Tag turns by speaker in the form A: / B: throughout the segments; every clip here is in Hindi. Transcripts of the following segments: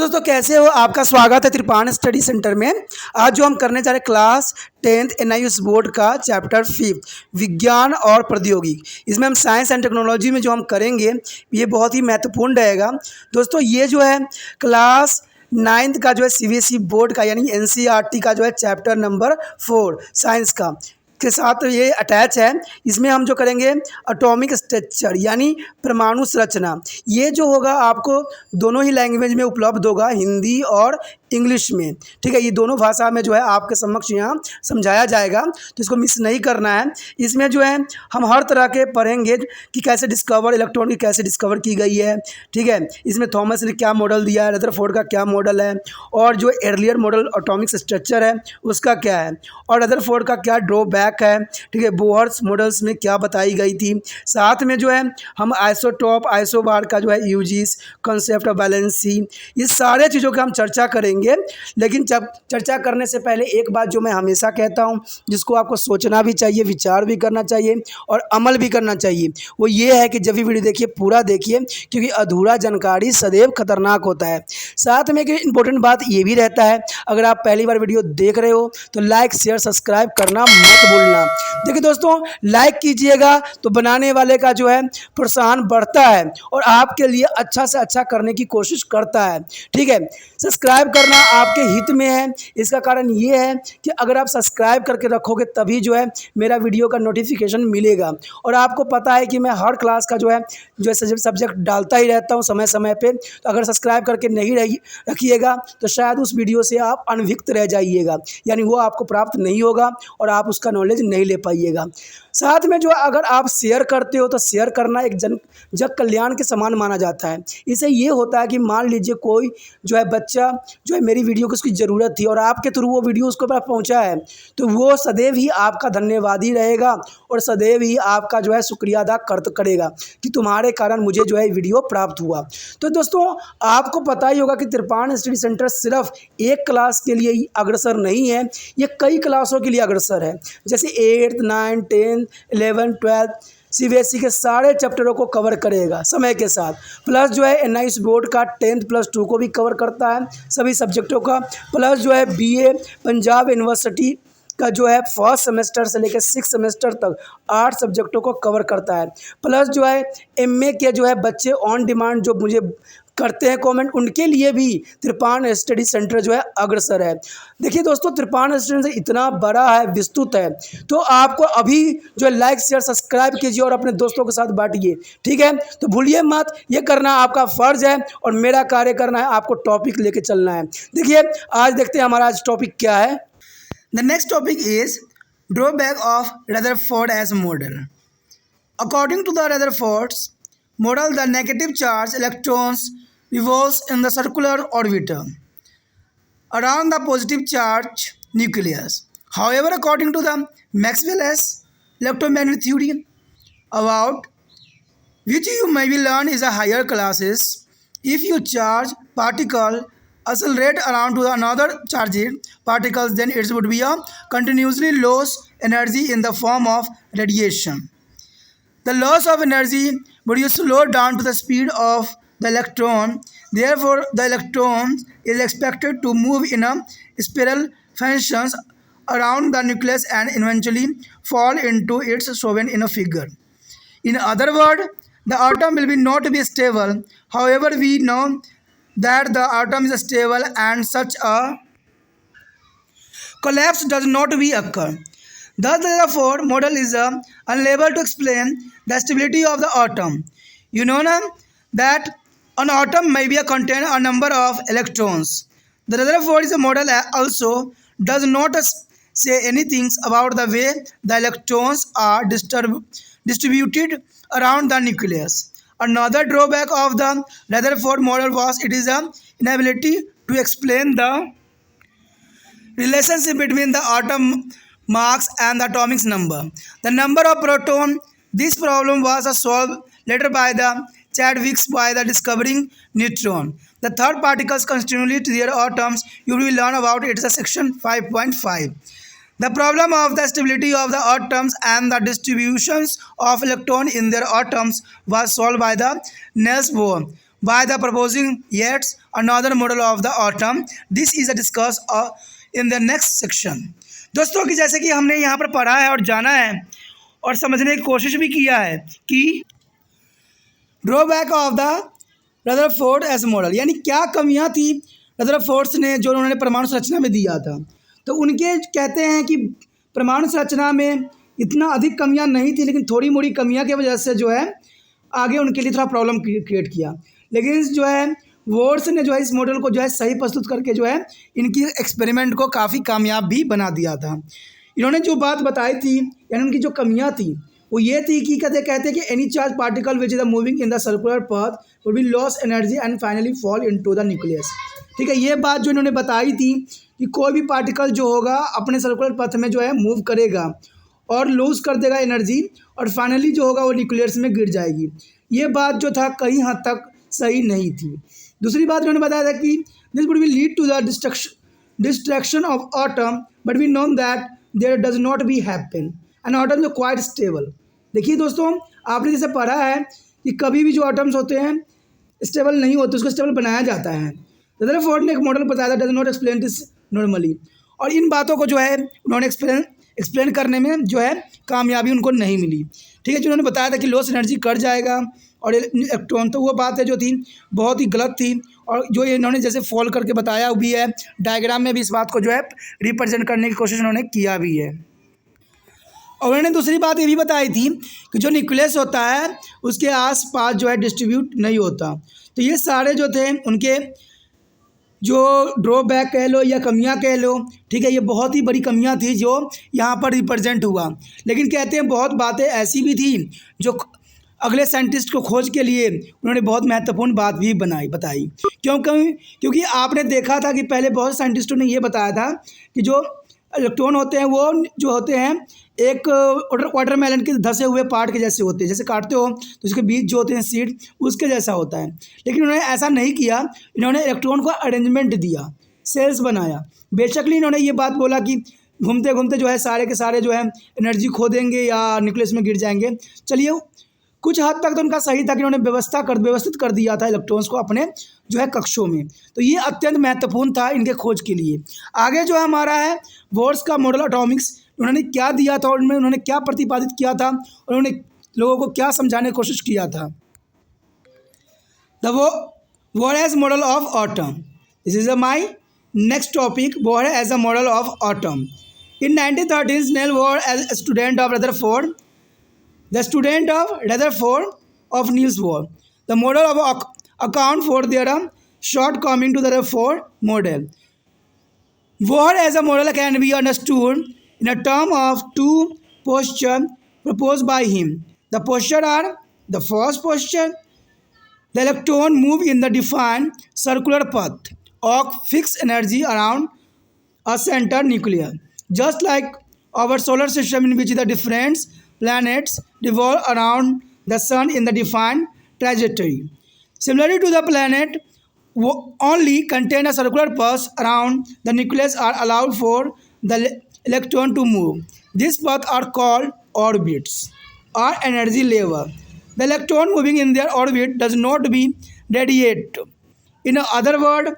A: हेलो दोस्तों, कैसे हो? आपका स्वागत है त्रिपाण स्टडी सेंटर में। आज जो हम करने जा रहे हैं क्लास 10th एनआईएस बोर्ड का चैप्टर 5 विज्ञान और प्रौद्योगिकी। इसमें हम साइंस एंड टेक्नोलॉजी में जो हम करेंगे ये बहुत ही महत्वपूर्ण रहेगा। दोस्तों ये जो है क्लास 9th का जो है सीबीएसई बोर्ड का यानी एनसीईआरटी का जो है चैप्टर नंबर 4 साइंस का के साथ ये अटैच है। इसमें हम जो करेंगे एटॉमिक स्ट्रक्चर यानी परमाणु संरचना। ये जो होगा आपको दोनों ही लैंग्वेज में उपलब्ध होगा, हिंदी और इंग्लिश में। ठीक है, ये दोनों भाषा में जो है आपके समक्ष यहाँ समझाया जाएगा, तो इसको मिस नहीं करना है। इसमें जो है हम हर तरह के पढ़ेंगे कि कैसे डिस्कवर इलेक्ट्रॉन की कैसे डिस्कवर की गई है। ठीक है, इसमें थॉमस ने क्या मॉडल दिया है, रदरफोर्ड का क्या मॉडल है, और जो अर्लियर मॉडल एटॉमिक स्ट्रक्चर है उसका क्या है, और रदरफोर्ड का क्या ड्रॉबैक है। ठीक है, बोहर्स मॉडल्स में क्या बताई गई थी। साथ में जो है हम आइसोटॉप आइसोबार का जो है यूजेस, कॉन्सेप्ट ऑफ बैलेंसी, ये सारे चीज़ों की हम चर्चा करेंगे। लेकिन जब चर्चा करने से पहले एक बात जो मैं हमेशा कहता हूँ, जिसको आपको सोचना भी चाहिए, विचार भी करना चाहिए और अमल भी करना चाहिए, वो ये है कि जब भी वीडियो देखिए पूरा देखिए, क्योंकि अधूरा जानकारी सदैव खतरनाक होता है। साथ में एक इम्पोर्टेंट बात ये भी रहता है, अगर आप पहली बार वीडियो देख रहे हो तो लाइक शेयर सब्सक्राइब करना मत भूलना। देखिए दोस्तों, लाइक कीजिएगा तो बनाने वाले का जो है प्रोत्साहन बढ़ता है और आपके लिए अच्छा से अच्छा करने की कोशिश करता है। ठीक है, सब्सक्राइब करना आपके हित में है। इसका कारण ये है कि अगर आप सब्सक्राइब करके रखोगे तभी जो है मेरा वीडियो का नोटिफिकेशन मिलेगा। और आपको पता है कि मैं हर क्लास का जो है सब्जेक्ट डालता ही रहता हूँ समय समय पे। तो अगर सब्सक्राइब करके नहीं रखिएगा तो शायद उस वीडियो से आप अनभिज्ञ रह जाइएगा, यानी वो आपको प्राप्त नहीं होगा और आप उसका नॉलेज नहीं ले पाइएगा। साथ में जो अगर आप शेयर करते हो तो शेयर करना एक जग कल्याण के समान माना जाता है। इससे ये होता है कि मान लीजिए कोई जो है बच्चा जो है मेरी वीडियो को उसकी ज़रूरत थी और आपके थ्रू वो वीडियो उसको पास पहुंचा है, तो वो सदैव ही आपका धन्यवादी रहेगा और सदैव ही आपका जो है शुक्रिया अदा करेगा कि तुम्हारे कारण मुझे जो है वीडियो प्राप्त हुआ। तो दोस्तों आपको पता ही होगा कि त्रिपाण स्टडी सेंटर सिर्फ एक क्लास के लिए ही अग्रसर नहीं है, ये कई क्लासों के लिए अग्रसर है। जैसे 8th 9th 10th 11th 12th CBSE के सारे चैप्टरों को कवर करेगा समय के साथ। प्लस जो है एनआईएस बोर्ड का 10th+2 को भी कवर करता है सभी सब्जेक्टों का। प्लस जो है बीए पंजाब यूनिवर्सिटी का जो है फर्स्ट सेमेस्टर से लेकर 6th सेमेस्टर तक 8 सब्जेक्टों को कवर करता है। प्लस जो है एमए के जो है बच्चे ऑन डिमांड जो मुझे करते हैं कमेंट, उनके लिए भी त्रिपाण स्टडी सेंटर जो है अग्रसर है। देखिए दोस्तों, त्रिपाण स्टडी सेंटर इतना बड़ा है, विस्तृत है, तो आपको अभी जो है लाइक शेयर सब्सक्राइब कीजिए और अपने दोस्तों के साथ बांटिए। ठीक है, तो भूलिए मत, ये करना आपका फ़र्ज है और मेरा कार्य करना है आपको टॉपिक लेके चलना है। देखिए आज देखते हैं हमारा आज टॉपिक क्या है। The next topic is drawback of Rutherford as model. According to the Rutherford's model, the negative charge electrons revolves in the circular orbit around the positive charge nucleus. However, according to the Maxwell's electromagnetic theory, about which you maybe learn is a higher classes, if you charge particle accelerate around to another charged particles, then it would be a continuously loss energy in the form of radiation. The loss of energy would you slow down to the speed of the electron. Therefore, the electron is expected to move in a spiral fashion around the nucleus and eventually fall into its shown in a figure. In other words, the atom will be not be stable. However, we know that the atom is stable and such a collapse does not be occur. Thus, the Rutherford model is unable to explain the stability of the atom. You know now that an atom may be contain a number of electrons. The Rutherford model also does not say anything about the way the electrons are distributed around the nucleus. Another drawback of the Rutherford model was it is an inability to explain the relationship between the atom mass and the atomic number. The number of proton. This problem was solved later by the Chadwick by the discovering neutron. The third particles constitute their atoms. You will learn about it in section 5.5. The problem of the stability of the atoms and the distributions of electrons in their atoms was solved by the Niels Bohr. by the proposing yet another model of the atom. This is a discuss in the next section. दोस्तों कि जैसे कि हमने यहाँ पर पढ़ा है और जाना है और समझने की कोशिश भी किया है कि drawback of the Rutherford S model, यानी क्या कमियाँ थी रदरफोर्ड ने जो उन्होंने परमाणु संरचना में दिया था। तो उनके कहते हैं कि परमाणु संरचना में इतना अधिक कमियां नहीं थी, लेकिन थोड़ी मोड़ी कमियां की वजह से जो है आगे उनके लिए थोड़ा प्रॉब्लम क्रिएट किया। लेकिन जो है वोर्स ने जो है इस मॉडल को जो है सही प्रस्तुत करके जो है इनकी एक्सपेरिमेंट को काफ़ी कामयाब भी बना दिया था। इन्होंने जो बात बताई थी यानी उनकी जो कमियां थी वो ये थी कि कहते हैं कि any charge particle which is moving in the circular path would be loss energy and finally fall into the nucleus. ठीक है, ये बात जो इन्होंने बताई थी कि कोई भी पार्टिकल जो होगा अपने सर्कुलर पथ में जो है मूव करेगा और लूज कर देगा एनर्जी और फाइनली जो होगा वो न्यूक्लियस में गिर जाएगी। ये बात जो था कहीं हद तक सही नहीं थी। दूसरी बात उन्होंने बताया था कि this would be lead to the distraction of atom but we know that there does not be happen and atom जो क्वाइट स्टेबल। देखिए दोस्तों, आपने जैसे पढ़ा है कि कभी भी जो एटम्स होते हैं स्टेबल नहीं होते, उसको स्टेबल बनाया जाता है। रदरफोर्ड ने एक मॉडल बताया था, does not explain this normally, और इन बातों को जो है उन्होंने एक्सप्लेन करने में जो है कामयाबी उनको नहीं मिली। ठीक है, जो उन्होंने बताया था कि लॉस एनर्जी कट जाएगा और इलेक्ट्रॉन, तो वो बात है जो थी बहुत ही गलत थी। और जो इन्होंने जैसे फॉल करके बताया भी है, डायग्राम में भी इस बात को जो है रिप्रेजेंट करने की कोशिश उन्होंने किया भी है। और उन्होंने दूसरी बात ये भी बताई थी कि जो न्यूक्लियस होता है उसके आसपास जो है डिस्ट्रीब्यूट नहीं होता। तो ये सारे जो थे उनके जो ड्रॉबैक कह लो या कमियां कह लो, ठीक है, ये बहुत ही बड़ी कमियां थी जो यहाँ पर रिप्रेजेंट हुआ। लेकिन कहते हैं बहुत बातें ऐसी भी थी जो अगले साइंटिस्ट को खोज के लिए उन्होंने बहुत महत्वपूर्ण बात भी बताई। क्योंकि आपने देखा था कि पहले बहुत साइंटिस्टों ने ये बताया था कि जो इलेक्ट्रॉन होते हैं वो जो होते हैं एक वाटरमेलन के धसे हुए पार्ट के जैसे होते हैं, जैसे काटते हो तो उसके बीच जो होते हैं सीड उसके जैसा होता है। लेकिन उन्होंने ऐसा नहीं किया, इन्होंने इलेक्ट्रॉन को अरेंजमेंट दिया, सेल्स बनाया। बेशकली इन्होंने ये बात बोला कि घूमते घूमते जो है सारे के सारे जो है एनर्जी खो देंगे या न्यूक्लियस में गिर जाएंगे। चलिए, कुछ हद तक तो उनका सही था कि उन्होंने व्यवस्थित कर दिया था इलेक्ट्रॉन्स को अपने जो है कक्षों में। तो ये अत्यंत महत्वपूर्ण था इनके खोज के लिए। आगे जो हमारा है बोर्स का मॉडल एटॉमिक्स, उन्होंने क्या दिया था और उन्होंने क्या प्रतिपादित किया था और उन्होंने लोगों को क्या समझाने की कोशिश किया था। The Bohr as model of atom, this is my next topic, Bohr as a model of atom. In 1930s Niels Bohr as student of Rutherford, the student of Rutherford of Niels Bohr. The model of account for their shortcoming to the Rutherford model. Bohr as a model can be understood in a term of two postures proposed by him. The postures are: the first posture, the electron move in the defined circular path of fixed energy around a center nucleus, just like our solar system in which the different planets revolve around the sun in the defined trajectory. Similarly to the planet, only contain a circular path around the nucleus are allowed for the electron to move. These paths are called orbits or energy level. The electron moving in their orbit does not be radiate. In other words,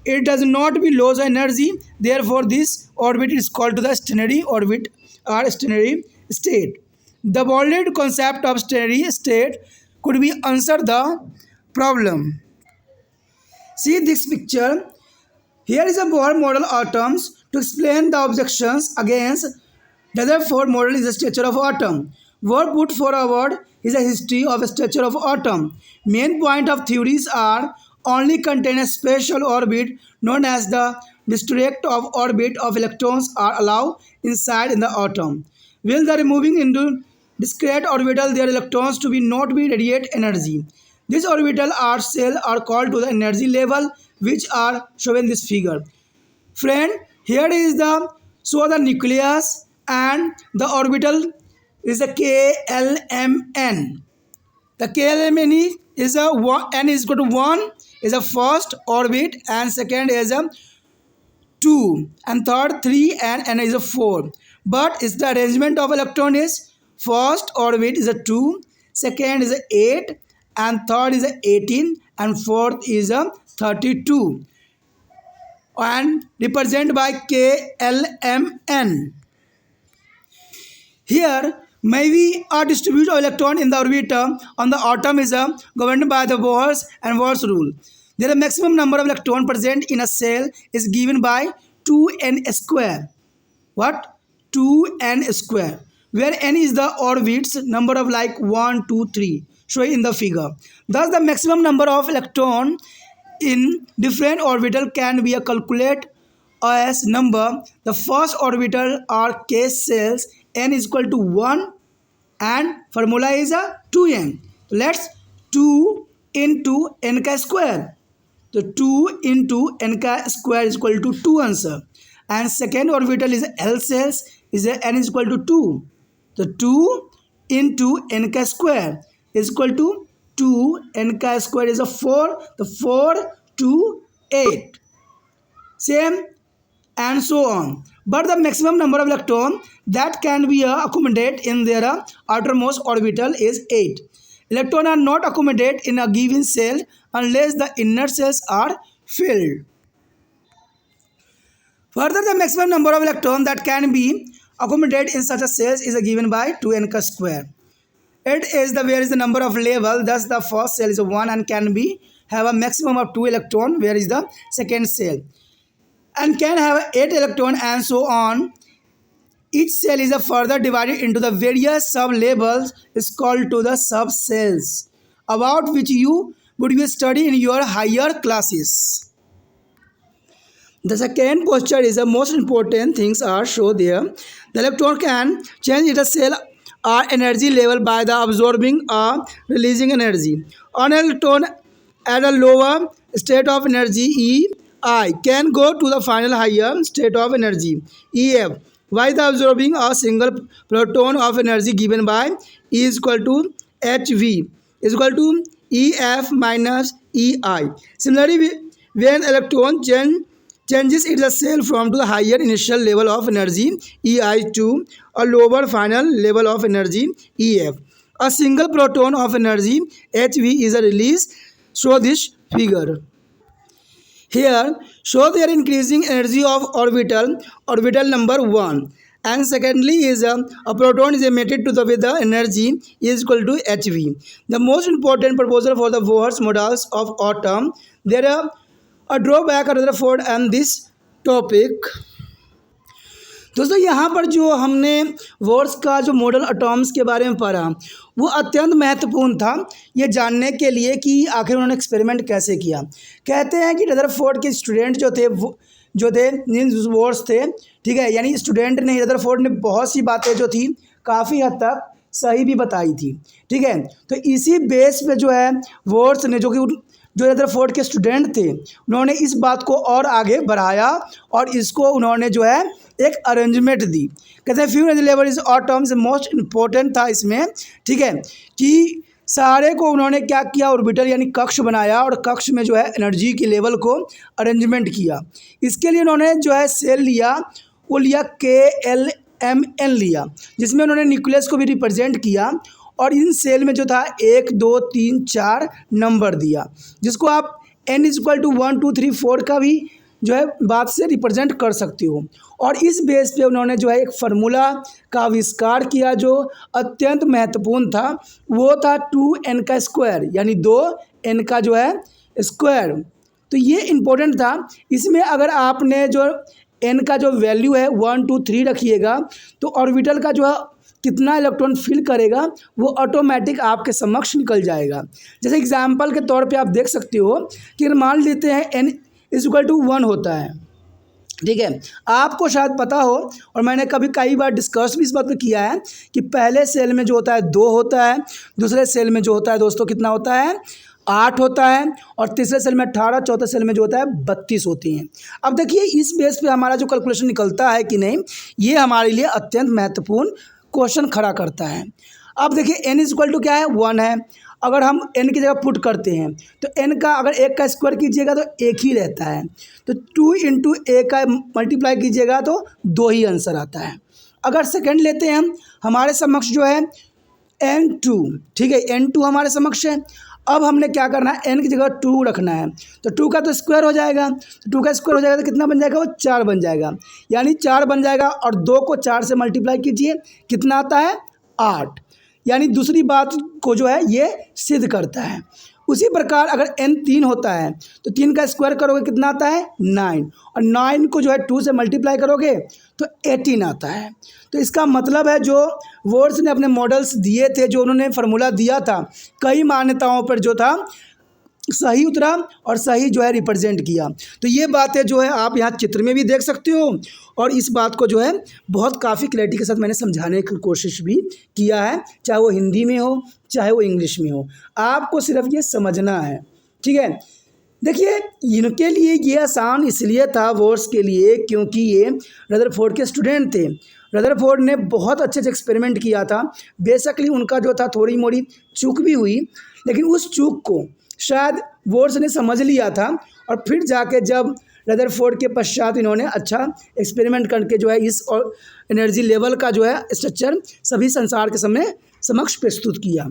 A: it does not be lose energy. Therefore, this orbit is called to the stationary orbit or stationary state. The bolded concept of stationary state could be answer the problem. See this picture. Here is a Bohr model atoms. To explain the objections against Rutherford model is the structure of atom. Bohr put forward is a history of the structure of atom. Main point of theories are only contain a special orbit known as the distinct of orbit of electrons are allowed inside in the atom. While they are moving into discrete orbital, their electrons to be not be radiate energy. These orbital are cell are called to the energy level, which are shown in this figure. Friend, here is the the nucleus and the orbital is a KLMN. The KLMN is a n is equal to 1 is a first orbit and second is a 2 and third 3 and n is a 4. But is the arrangement of electron is first orbit is a 2, second is a 8 and third is 18 and fourth is 32 and represented by KLMN. Here, maybe a distribution of electron in the orbiter on the atom is governed by the Bohr's and Wolf's rule. The maximum number of electrons present in a cell is given by 2n square. What? 2n square, where n is the orbits number of like 1, 2, 3, shown in the figure. Thus, the maximum number of electrons in different orbital can be calculated as number. The first orbital are case cells, n is equal to 1 and formula is 2n. Let's 2 into n ka square. So 2 into n ka square is equal to 2 answer. And second orbital is L cells, is n is equal to 2. So 2 into n ka square is equal to 2, n ka square is 4, the 4 to 8. Same and so on. But the maximum number of electrons that can be accommodated in their outermost orbital is 8. Electrons are not accommodated in a given cell unless the inner cells are filled. Further, the maximum number of electrons that can be accommodated in such a cells is given by 2n ka square. It is the where is the number of level, thus the first cell is 1 and can be have a maximum of 2 electron, where is the second cell and can have 8 electron and so on. Each cell is further divided into the various sub-levels is called to the subcells, about which you would study in your higher classes. The second posture is the most important things are shown there. The electron can change its cell or energy level by the absorbing or releasing energy. An electron at a lower state of energy EI can go to the final higher state of energy EF, while the absorbing a single proton of energy given by E is equal to HV is equal to EF minus EI. Similarly, when electron changes its cell from to the higher initial level of energy EI to a lower final level of energy EF, a single proton of energy HV is released. Show this figure. Here, show their increasing energy of orbital number 1. And secondly is a proton is emitted to the with the energy is equal to HV. The most important proposal for the Bohr's models of atom. There are a drawback or Rutherford and this topic. दोस्तों यहाँ पर जो हमने बोर्स का जो मॉडल एटॉम्स के बारे में पढ़ा वो अत्यंत महत्वपूर्ण था ये जानने के लिए कि आखिर उन्होंने एक्सपेरिमेंट कैसे किया। कहते हैं कि रदरफोर्ड के स्टूडेंट जो थे नील्स बोर्स थे, ठीक है, यानी स्टूडेंट नहीं, रदरफोर्ड ने बहुत सी बातें जो थी काफ़ी हद तक सही भी बताई थी, ठीक है। तो इसी बेस पे जो है बोर्स ने जो रदरफोर्ड के स्टूडेंट थे उन्होंने इस बात को और आगे बढ़ाया और इसको उन्होंने जो है एक अरेंजमेंट दी। कहते हैं few energy level is atoms most important था इसमें, ठीक है, कि सारे को उन्होंने क्या किया ऑर्बिटल यानी कक्ष बनाया और कक्ष में जो है एनर्जी के लेवल को अरेंजमेंट किया। इसके लिए उन्होंने जो है सेल लिया, वो लिया KLMN लिया, जिसमें उन्होंने न्यूक्लियस को भी रिप्रेजेंट किया और इन सेल में जो था 1 2 3 4 नंबर दिया, जिसको आप n इज इक्वल टू 1 2 3 4 का भी जो है बात से रिप्रेजेंट कर सकते हो। और इस बेस पे उन्होंने जो है एक फार्मूला का आविष्कार किया जो अत्यंत महत्वपूर्ण था, वो था 2n का स्क्वायर यानी 2n का जो है स्क्वायर। तो ये इम्पोर्टेंट था। इसमें अगर आपने जो n का जो वैल्यू है 1 2 3 रखिएगा तो ऑर्बिटल का जो है कितना इलेक्ट्रॉन फिल करेगा वो ऑटोमेटिक आपके समक्ष निकल जाएगा। जैसे एग्जांपल के तौर पे आप देख सकते हो कि मान लेते हैं n इज इक्वल टू 1 होता है, ठीक है। आपको शायद पता हो और मैंने कई बार डिस्कस भी इस बात पे किया है कि पहले सेल में जो होता है 2 होता है, दूसरे सेल में जो होता है दोस्तों कितना होता है 8 होता है और तीसरे सेल में 18, चौथे सेल में जो होता है 32 होती हैं। अब देखिए इस बेस पे हमारा जो कैलकुलेशन निकलता है कि नहीं, ये हमारे लिए अत्यंत महत्वपूर्ण क्वेश्चन खड़ा करता है। अब देखिए n इज इक्वल टू क्या है 1 है, अगर हम n की जगह पुट करते हैं तो n का अगर 1 का स्क्वायर कीजिएगा तो 1 ही रहता है, तो 2 इंटू 1 का मल्टीप्लाई कीजिएगा तो 2 ही आंसर आता है। अगर सेकंड लेते हैं हम, हमारे समक्ष जो है n2, ठीक है, n2 हमारे समक्ष है। अब हमने क्या करना है, n की जगह 2 रखना है, तो 2 का तो स्क्वायर हो जाएगा, तो 2 का स्क्वायर हो जाएगा तो कितना बन जाएगा, वो 4 बन जाएगा, यानी 4 बन जाएगा। और 2 को 4 से मल्टीप्लाई कीजिए, कितना आता है, 8। यानी दूसरी बात को जो है ये सिद्ध करता है। उसी प्रकार अगर n 3 होता है तो 3 का स्क्वायर करोगे कितना आता है, 9, और 9 को जो है 2 से मल्टीप्लाई करोगे तो 18 आता है। तो इसका मतलब है जो वोर्ड्स ने अपने मॉडल्स दिए थे, जो उन्होंने फार्मूला दिया था, कई मान्यताओं पर जो था सही उतरा और सही जो है रिप्रेजेंट किया। तो ये बातें जो है आप यहाँ चित्र में भी देख सकते हो, और इस बात को जो है बहुत काफ़ी क्लैरिटी के साथ मैंने समझाने की कोशिश भी किया है, चाहे वो हिंदी में हो चाहे वो इंग्लिश में हो, आपको सिर्फ ये समझना है। ठीक है, देखिए इनके लिए ये आसान इसलिए था वोर्स के लिए, क्योंकि ये रदरफोर्ड के स्टूडेंट थे। रदरफोर्ड ने बहुत अच्छे से एक्सपेरिमेंट किया था। बेसिकली उनका जो था थोड़ी मोड़ी चूक भी हुई, लेकिन उस चूक को शायद वोर्स ने समझ लिया था, और फिर जाके जब रदरफोर्ड के पश्चात इन्होंने अच्छा एक्सपेरिमेंट करके जो है इस और एनर्जी लेवल का जो है स्ट्रक्चर सभी संसार के समक्ष प्रस्तुत किया।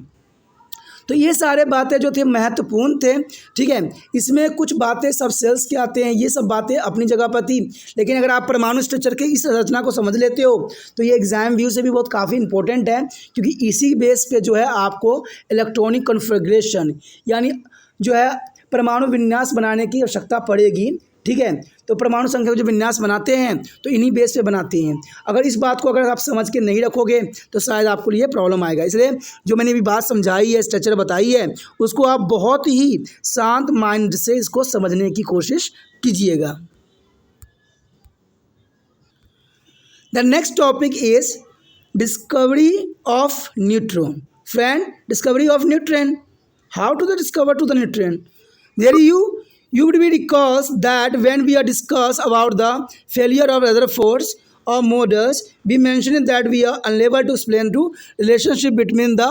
A: तो ये सारे बातें जो थे महत्वपूर्ण थे। ठीक है, इसमें कुछ बातें सब सेल्स के आते हैं, ये सब बातें अपनी जगह पर थी, लेकिन अगर आप परमाणु स्ट्रक्चर के इस रचना को समझ लेते हो तो ये एग्जाम व्यू से भी बहुत काफ़ी इंपॉर्टेंट है, क्योंकि इसी बेस पे जो है आपको इलेक्ट्रॉनिक कॉन्फ़िगरेशन यानी जो है परमाणु विन्यास बनाने की आवश्यकता पड़ेगी। ठीक है, तो परमाणु संख्या को जो विन्यास बनाते हैं तो इन्हीं बेस पे बनाते हैं। अगर इस बात को अगर आप समझ के नहीं रखोगे तो शायद आपको लिए प्रॉब्लम आएगा। इसलिए जो मैंने अभी बात समझाई है, स्ट्रक्चर बताई है, उसको आप बहुत ही शांत माइंड से इसको समझने की कोशिश कीजिएगा। The next topic is discovery of neutron. Friend, discovery of neutron, how to discover to the neutron? There you would be recalls that when we are discuss about the failure of Rutherford's or models, we mentioned that we are unable to explain the relationship between the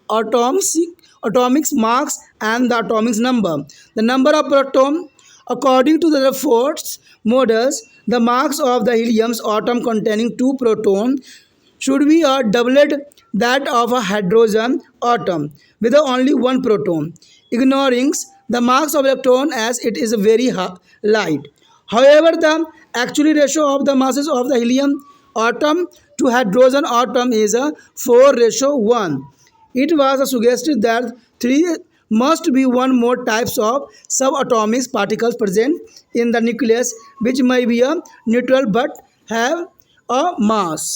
A: atomic mass and the atomic number. The number of proton, according to the Rutherford's models, the mass of the helium atom containing 2 protons should be a doublet that of a hydrogen atom with only 1 proton, ignoring the mass of electron as it is very light. However, the actual ratio of the masses of the helium atom to hydrogen atom is a 4:1. It was suggested that 3 must be one more types of subatomic particles present in the nucleus, which may be a neutral but have a mass.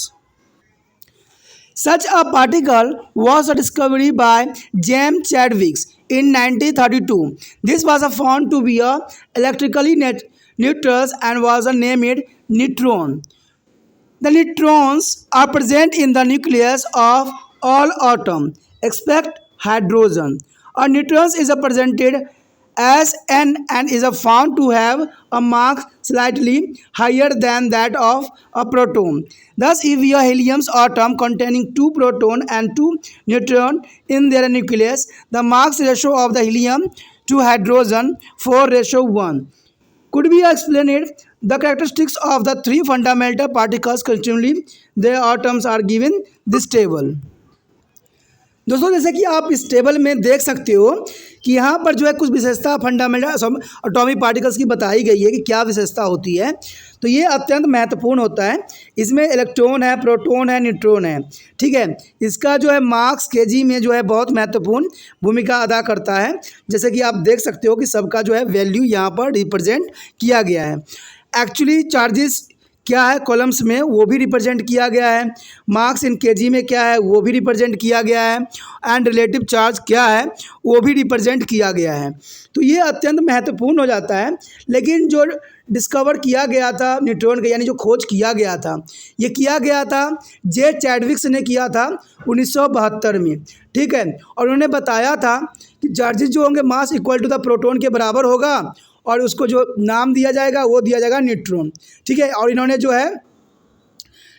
A: Such a particle was discovered by James Chadwick in 1932. This was found to be a electrically neutral and was named neutron. The neutrons are present in the nucleus of all atoms except hydrogen. A neutron is presented as n and is found to have a mass slightly higher than that of a proton. Thus, if a helium atom containing 2 protons and 2 neutrons in their nucleus, the mass ratio of the helium to hydrogen 4:1. Could be explained the characteristics of the 3 fundamental particles constituting their atoms are given this table. दोस्तों, जैसे कि आप इस टेबल में देख सकते हो कि यहाँ पर जो है कुछ विशेषता फंडामेंटल एटॉमिक पार्टिकल्स की बताई गई है कि क्या विशेषता होती है। तो ये अत्यंत महत्वपूर्ण होता है। इसमें इलेक्ट्रॉन है, प्रोटॉन है, न्यूट्रॉन है। ठीक है, इसका जो है मार्क्स केजी में जो है बहुत महत्वपूर्ण भूमिका अदा करता है। जैसे कि आप देख सकते हो कि सबका जो है वैल्यू यहाँ पर रिप्रेजेंट किया गया है। एक्चुअली चार्जेस क्या है कॉलम्स में वो भी रिप्रेजेंट किया गया है, मार्क्स इन केजी में क्या है वो भी रिप्रेजेंट किया गया है, एंड रिलेटिव चार्ज क्या है वो भी रिप्रेजेंट किया गया है। तो ये अत्यंत महत्वपूर्ण हो जाता है। लेकिन जो डिस्कवर किया गया था न्यूट्रॉन का, यानी जो खोज किया गया था, ये किया गया था जे चैडविक्स ने किया था 1972 में। ठीक है, और उन्होंने बताया था कि चार्जेस जो होंगे mass equal to the proton के बराबर होगा, और उसको जो नाम दिया जाएगा वो दिया जाएगा न्यूट्रॉन। ठीक है, और इन्होंने जो है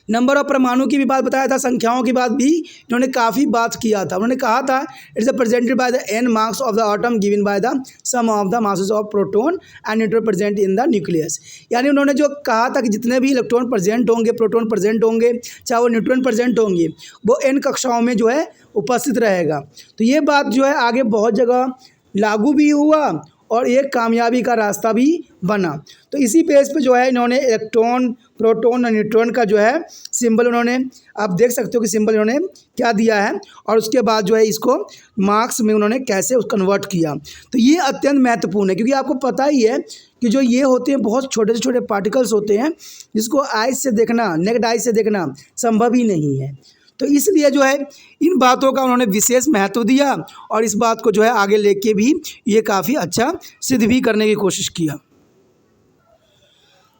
A: नंबर ऑफ परमाणु की भी बात बताया था, संख्याओं की बात भी इन्होंने काफ़ी बात किया था। उन्होंने कहा था it is presented by the n mass of the atom given by the sum of the masses of proton and neutron present in the nucleus. यानी उन्होंने जो कहा था कि जितने भी इलेक्ट्रॉन प्रेजेंट होंगे, प्रोटॉन प्रेजेंट होंगे, चाहे वो न्यूट्रॉन प्रेजेंट होंगे, वो n कक्षाओं में जो है उपस्थित रहेगा। तो ये बात जो है आगे बहुत जगह लागू भी हुआ और एक कामयाबी का रास्ता भी बना। तो इसी पेज पे जो है इन्होंने इलेक्ट्रॉन, प्रोटॉन और न्यूट्रॉन का जो है सिंबल उन्होंने, आप देख सकते हो कि सिंबल इन्होंने क्या दिया है, और उसके बाद जो है इसको मार्क्स में उन्होंने कैसे कन्वर्ट किया। तो ये अत्यंत महत्वपूर्ण है, क्योंकि आपको पता ही है कि जो ये होते हैं बहुत छोटे से छोटे पार्टिकल्स होते हैं, जिसको आइज से देखना, नेक्ड आइज से देखना संभव ही नहीं है। तो इसलिए जो है इन बातों का उन्होंने विशेष महत्व दिया, और इस बात को जो है आगे लेके भी ये काफ़ी अच्छा सिद्ध भी करने की कोशिश किया।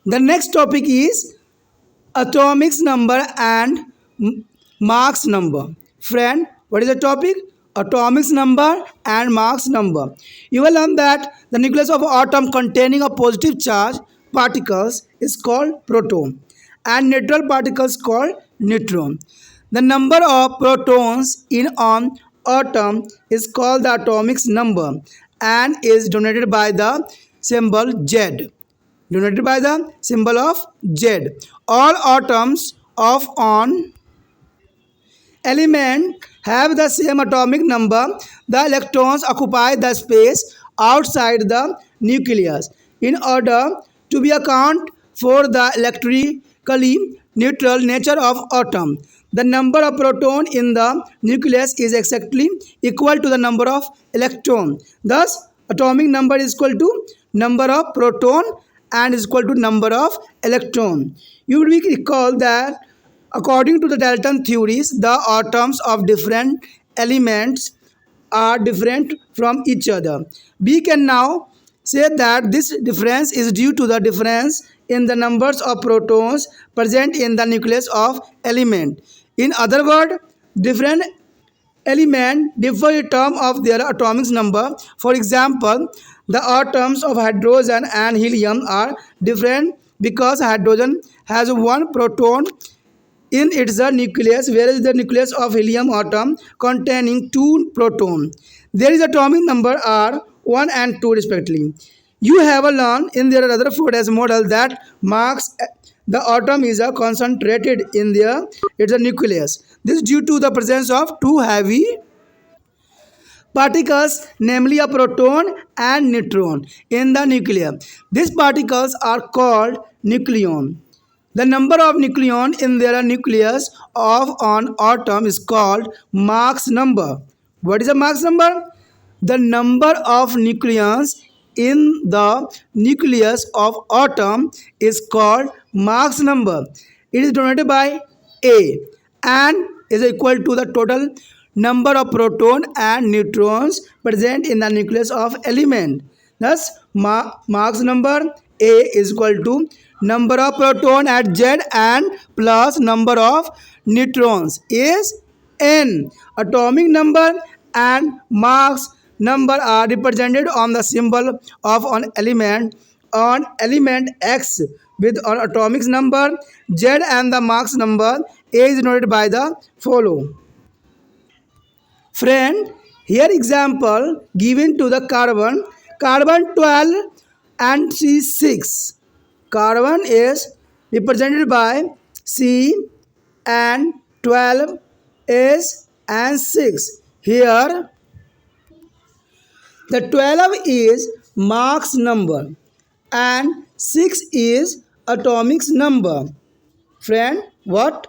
A: The next topic is atomic number and Mach's number. Friend, what is the topic? Atomic number and Mach's number. You will learn that the nucleus of atom containing a positive charge particles is called proton and neutral particles called neutron. The number of protons in an atom is called the atomic number and is denoted by the symbol Z. Denoted by the symbol of Z. All atoms of an element have the same atomic number. The electrons occupy the space outside the nucleus. In order to be account for the electrically neutral nature of atom, the number of proton in the nucleus is exactly equal to the number of electron. Thus, atomic number is equal to number of proton and is equal to number of electron. You will recall that according to the Dalton theories, the atoms of different elements are different from each other. We can now say that this difference is due to the difference in the numbers of protons present in the nucleus of element. In other words, different elements differ in terms of their atomic number. For example, the atoms of hydrogen and helium are different because hydrogen has one proton in its nucleus, whereas the nucleus of helium atom containing two protons. Their atomic number are 1 and 2 respectively. You have learned in their Rutherford as model that marks the atom is concentrated in its nucleus. This is due to the presence of two heavy particles, namely a proton and neutron in the nucleus. These particles are called nucleon. The number of nucleon in their nucleus of an atom is called Mach's number. What is the Mach's number? The number of nucleons in the nucleus of atom is called Mach's number. It is denoted by A and is equal to the total number of proton and neutrons present in the nucleus of element. Thus, Mach's number A is equal to number of proton at Z and plus number of neutrons is N. Atomic number and Mach's number are represented on the symbol of an element X with an atomic number Z and the Mach's number A is denoted by the follow. Friend, here example given to the carbon 12 and C6. Carbon is represented by C and 12 is and 6. Here the 12 is Mach's number and 6 is atomic number. Friend, what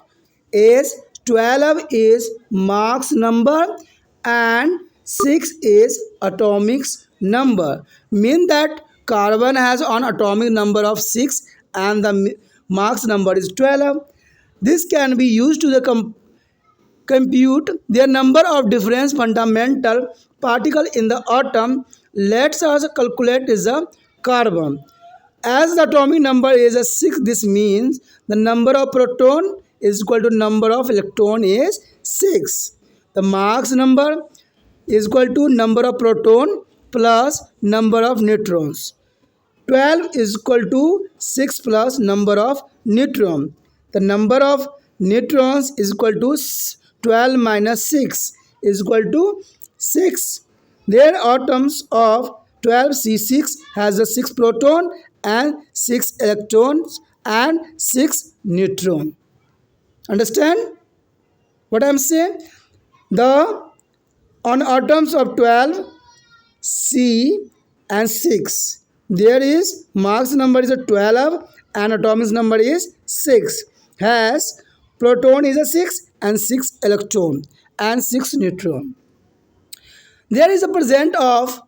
A: is 12 is Mach's number and 6 is atomic number. Mean that carbon has an atomic number of 6 and the Mach's number is 12. This can be used to compute their number of different fundamental particles in the atom. Let us calculate the carbon. As the atomic number is a 6, this means the number of proton is equal to number of electron is 6. The Mach's number is equal to number of proton plus number of neutrons. 12 is equal to 6 plus number of neutron. The number of neutrons is equal to 12 minus 6 is equal to 6. Their atoms of 12C6 has a 6 proton and 6 electrons and 6 neutron. Understand what I am saying? The on atoms of 12 C and 6. There is Mach's number is a 12 and atomic number is 6. Has proton is a 6 and 6 electron and 6 neutron. There is a present of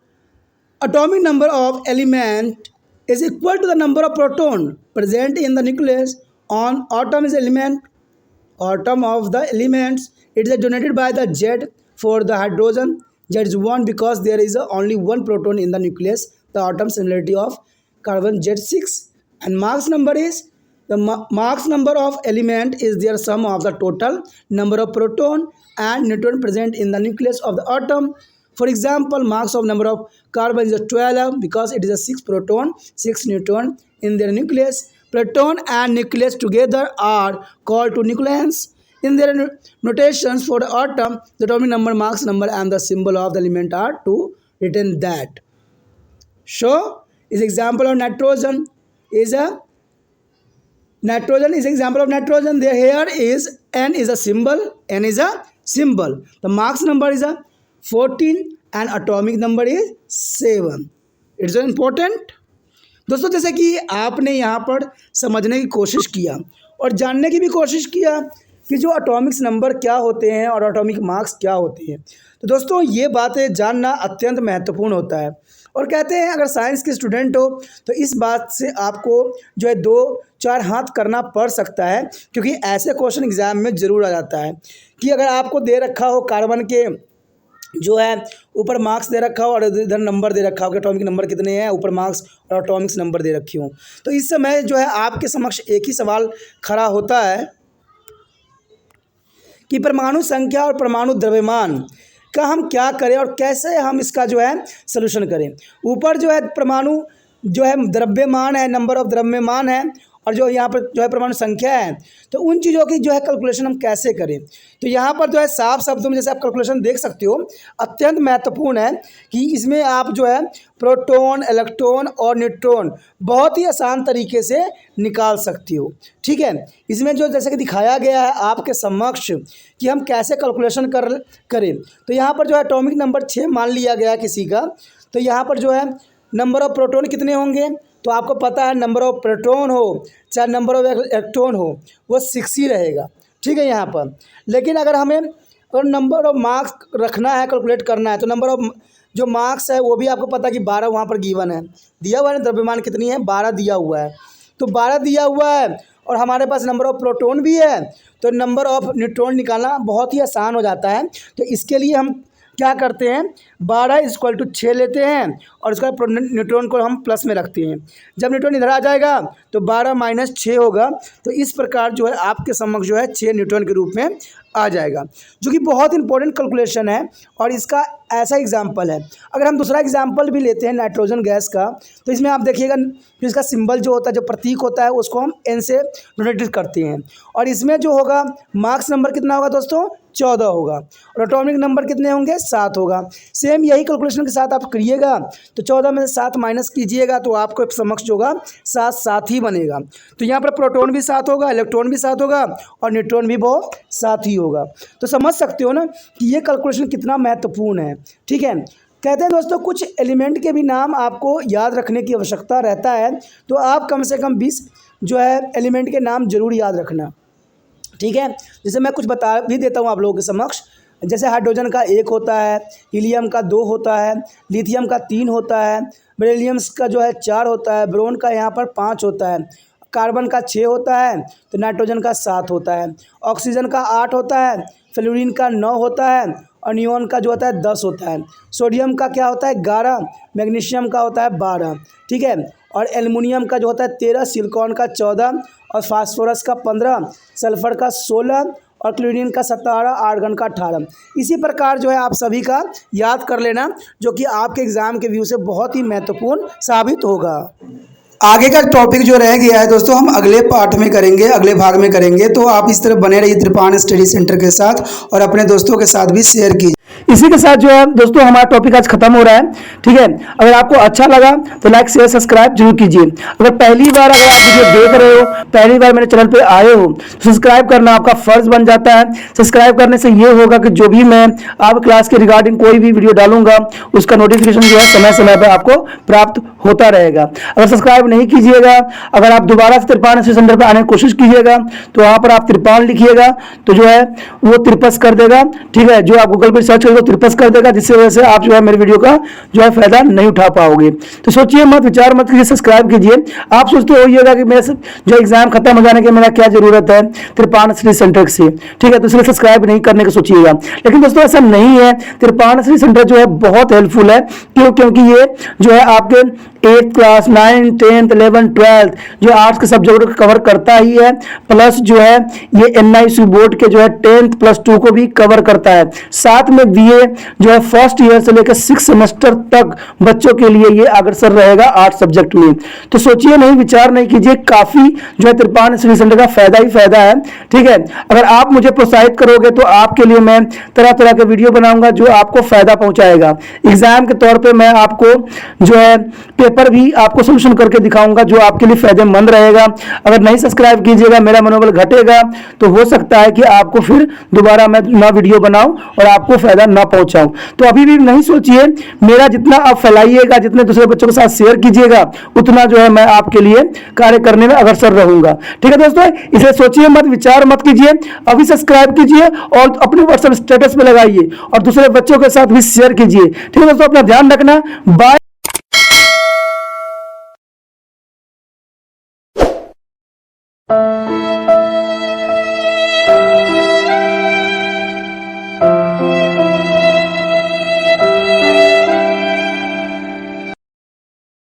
A: atomic number of element is equal to the number of proton present in the nucleus on atom is element. Atom of the elements, it is donated by the Z for the hydrogen. Z is 1 because there is only one proton in the nucleus, the atom similarity of carbon Z6. And Mach's number is, the Mach's number of element is their sum of the total number of proton and neutron present in the nucleus of the atom. For example, Mach's of number of carbon is 12 because it is a 6 proton, 6 neutron in their nucleus. Proton and nucleus together are called two nucleons. In their notations for the atom, the atomic number, Mach's number and the symbol of the element are to written that. So, is example of nitrogen is a example of nitrogen. There here is N is a symbol. N is a symbol. The Mach's number is a 14 and atomic number is 7. It's important. दोस्तों जैसे कि आपने यहाँ पर समझने की कोशिश किया और जानने की भी कोशिश किया कि जो एटॉमिक्स नंबर क्या होते हैं और एटॉमिक मार्क्स क्या होते हैं, तो दोस्तों ये बातें जानना अत्यंत महत्वपूर्ण होता है। और कहते हैं अगर साइंस के स्टूडेंट हो तो इस बात से आपको जो है 2-4 हाथ करना पड़ सकता है, क्योंकि ऐसे क्वेश्चन एग्जाम में ज़रूर आ जाता है कि अगर आपको दे रखा हो कार्बन के जो है ऊपर मार्क्स दे रखा हो और इधर नंबर दे रखा हो कि एटॉमिक नंबर कितने हैं, ऊपर मार्क्स और एटॉमिक्स नंबर दे रखी हो, तो इस समय जो है आपके समक्ष एक ही सवाल खड़ा होता है कि परमाणु संख्या और परमाणु द्रव्यमान का हम क्या करें और कैसे हम इसका जो है सलूशन करें। ऊपर जो है परमाणु जो है द्रव्यमान है, नंबर ऑफ द्रव्यमान है, और जो यहाँ पर जो है परमाणु संख्या है, तो उन चीज़ों की जो है कैलकुलेशन हम कैसे करें। तो यहाँ पर जो है साफ शब्दों में जैसे आप कैलकुलेशन देख सकते हो, अत्यंत महत्वपूर्ण है कि इसमें आप जो है प्रोटॉन, इलेक्ट्रॉन और न्यूट्रॉन बहुत ही आसान तरीके से निकाल सकती हो। ठीक है, इसमें जो जैसे कि दिखाया गया है आपके समक्ष कि हम कैसे कैलकुलेशन करें। तो यहाँ पर जो है एटॉमिक नंबर 6 मान लिया गया किसी का, तो यहाँ पर जो है नंबर ऑफ प्रोटॉन कितने होंगे, तो आपको पता है नंबर ऑफ प्रोटॉन हो चाहे नंबर ऑफ इलेक्ट्रॉन हो वो 6 ही रहेगा। ठीक है यहाँ पर, लेकिन अगर हमें अगर नंबर ऑफ मार्क्स रखना है, कैलकुलेट करना है, तो नंबर ऑफ जो मार्क्स है वो भी आपको पता है कि 12 वहाँ पर गिवन है, दिया हुआ है। द्रव्यमान कितनी है, 12 दिया हुआ है, तो 12 दिया हुआ है और हमारे पास नंबर ऑफ प्रोटॉन भी है, तो नंबर ऑफ न्यूट्रॉन निकालना बहुत ही आसान हो जाता है। तो इसके लिए हम क्या करते हैं, 12 = 6 लेते हैं और उसका न्यूट्रॉन को हम प्लस में रखते हैं। जब न्यूट्रॉन इधर आ जाएगा तो 12 - 6 होगा, तो इस प्रकार जो है आपके समक्ष जो है 6 न्यूट्रॉन के रूप में आ जाएगा, जो कि बहुत इंपॉर्टेंट कैलकुलेशन है और इसका ऐसा एग्जाम्पल है। अगर हम दूसरा एग्जाम्पल भी लेते हैं नाइट्रोजन गैस का, तो इसमें आप देखिएगा जो इसका सिंबल जो होता है, जो प्रतीक होता है, उसको हम N से डोनेटेड करते हैं। और इसमें जो होगा मार्क्स नंबर कितना होगा दोस्तों, 14 होगा, और एटॉमिक नंबर कितने होंगे, 7 होगा। सेम यही कैलकुलेशन के साथ आप करिएगा, तो 14 में से 7 माइनस कीजिएगा तो आपको समक्ष जो होगा 7 ही बनेगा। तो यहाँ पर प्रोटॉन भी 7 होगा, इलेक्ट्रॉन भी 7 होगा और न्यूट्रॉन भी वो 7 ही होगा। तो समझ सकते हो ना कि ये कैलकुलेशन कितना महत्वपूर्ण है। ठीक है, कहते हैं दोस्तों कुछ एलिमेंट के भी नाम आपको याद रखने की आवश्यकता रहता है, तो आप कम से कम 20 जो है एलिमेंट के नाम जरूर याद रखना। ठीक है, जैसे मैं कुछ बता भी देता हूँ आप लोगों के समक्ष। जैसे हाइड्रोजन का 1 होता है, हीलियम का 2 होता है, लिथियम का 3 होता है, बेरिलियम्स का जो है 4 होता है, ब्रोन का यहाँ पर 5 होता है, कार्बन का 6 होता है, तो नाइट्रोजन का 7 होता है, ऑक्सीजन का 8 होता है, फ्लोरीन का 9 होता है और नियॉन का जो होता है 10 होता है, सोडियम का क्या होता है 11, मैग्नीशियम का होता है 12। ठीक है, और एल्युमिनियम का जो होता है 13, सिलिकॉन का 14 और फास्फोरस का 15, सल्फर का 16 और क्लोरीन का 17, आर्गन का 18। इसी प्रकार जो है आप सभी का याद कर लेना, जो कि आपके एग्ज़ाम के व्यू से बहुत ही महत्वपूर्ण साबित होगा। आगे का टॉपिक जो रह गया है दोस्तों हम अगले पार्ट में करेंगे, अगले भाग में करेंगे, तो आप इस तरह बने रहिए त्रिपान स्टडी सेंटर के साथ और अपने दोस्तों के साथ भी शेयर कीजिए। इसी के साथ जो है दोस्तों हमारा टॉपिक आज खत्म हो रहा है। ठीक है, अगर आपको अच्छा लगा तो लाइक शेयर सब्सक्राइब जरूर कीजिए। अगर पहली बार अगर आप वीडियो देख रहे हो, पहली बार मेरे चैनल पे आए हो, तो सब्सक्राइब करना आपका फर्ज बन जाता है। सब्सक्राइब करने से ये होगा कि जो भी मैं आप क्लास के रिगार्डिंग कोई भी वीडियो डालूंगा उसका नोटिफिकेशन जो है समय समय पर आपको प्राप्त होता रहेगा। अगर सब्सक्राइब नहीं कीजिएगा, अगर आप दोबारा से तिरपान स्टडी सेंटर पर आने की कोशिश कीजिएगा तो वहां पर आप तिरपान लिखिएगा तो जो है वो तिरपस कर देगा। ठीक है, जो आप गूगल पर सर्च करोगे तिरपस कर देगा, जिससे वजह से आप जो है मेरे वीडियो का जो है फायदा नहीं उठा पाओगे। तो सोचिए मत, विचार मत कीजिए, सब्सक्राइब कीजिए। आप सोचते होइएगा कि मेरे जो एग्जाम खत्म हो जाने के मेरा क्या जरूरत है तिरपान स्टडी सेंटर से। ठीक है, तो इसलिए सब्सक्राइब नहीं करने की सोचिएगा, लेकिन दोस्तों ऐसा नहीं है। तिरपान स्टडी सेंटर जो है बहुत हेल्पफुल है। क्यों? क्योंकि ये जो है आपके 8th class 9th 10th 11th 12th जो आर्ट्स के सब्जेक्ट को कवर करता ही है, प्लस जो है ये NISU बोर्ड के जो है 10th प्लस 2 को भी कवर करता है। साथ में BA जो है फर्स्ट ईयर से लेकर 6 सेमेस्टर तक बच्चों के लिए ये अग्रसर रहेगा आर्ट्स सब्जेक्ट में। तो सोचिए नहीं, विचार नहीं कीजिए, काफी जो है तिरपान स्टडी सेंटर का फायदा ही फायदा है। ठीक है, अगर आप मुझे प्रोत्साहित करोगे तो आपके लिए मैं तरह तरह के वीडियो बनाऊंगा जो आपको फायदा पहुंचाएगा। एग्जाम के तौर पे मैं आपको जो है पेपर भी आपको सोल्यूशन करके दिखाऊंगा जो आपके लिए फायदेमंद रहेगा। अगर नहीं सब्सक्राइब कीजिएगा, मेरा मनोबल घटेगा, तो हो सकता है कि आपको फिर दोबारा मैं नया वीडियो बनाऊं और आपको फायदा ना पहुंचाऊं। तो अभी भी नहीं सोचिए, मेरा जितना आप फैलाइएगा, जितने दूसरे बच्चों के साथ शेयर कीजिएगा, उतना जो है मैं आपके लिए कार्य करने में अग्रसर रहूंगा। ठीक है दोस्तों, इसे सोचिए मत, विचार मत कीजिए, अभी सब्सक्राइब कीजिए और अपने व्हाट्सएप स्टेटस पे लगाइए और दूसरे बच्चों के साथ भी शेयर कीजिए। ठीक है दोस्तों, अपना ध्यान रखना। बाय।